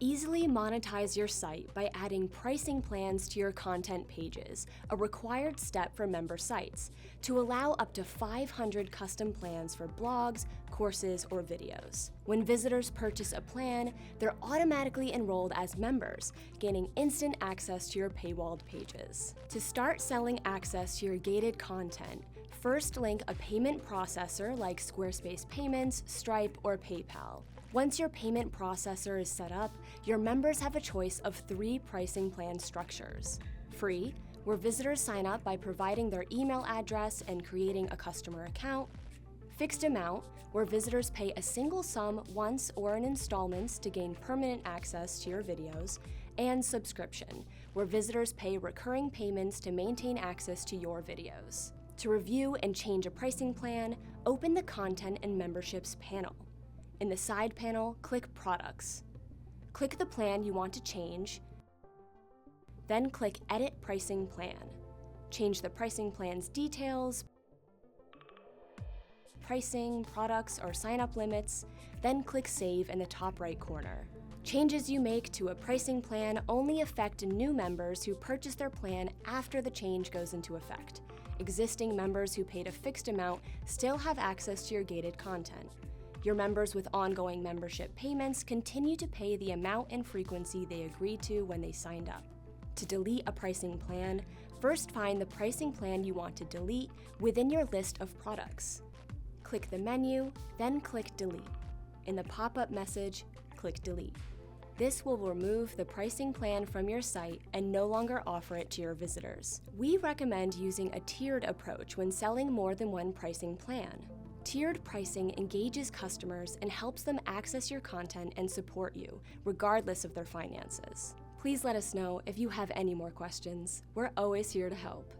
Easily monetize your site by adding pricing plans to your content pages, a required step for member sites, to allow up to 500 custom plans for blogs, courses, or videos. When visitors purchase a plan, they're automatically enrolled as members, gaining instant access to your paywalled pages. To start selling access to your gated content, first link a payment processor like Squarespace Payments, Stripe, or PayPal. Once your payment processor is set up, your members have a choice of 3 pricing plan structures. Free, where visitors sign up by providing their email address and creating a customer account. Fixed amount, where visitors pay a single sum once or in installments to gain permanent access to your videos. And subscription, where visitors pay recurring payments to maintain access to your videos. To review and change a pricing plan, open the Content and Memberships panel. In the side panel, click Products. Click the plan you want to change, then click Edit Pricing Plan. Change the pricing plan's details, pricing, products, or sign-up limits, then click Save in the top right corner. Changes you make to a pricing plan only affect new members who purchase their plan after the change goes into effect. Existing members who paid a fixed amount still have access to your gated content. Your members with ongoing membership payments continue to pay the amount and frequency they agreed to when they signed up. To delete a pricing plan, first find the pricing plan you want to delete within your list of products. Click the menu, then click Delete. In the pop-up message, click Delete. This will remove the pricing plan from your site and no longer offer it to your visitors. We recommend using a tiered approach when selling more than one pricing plan. Tiered pricing engages customers and helps them access your content and support you, regardless of their finances. Please let us know if you have any more questions. We're always here to help.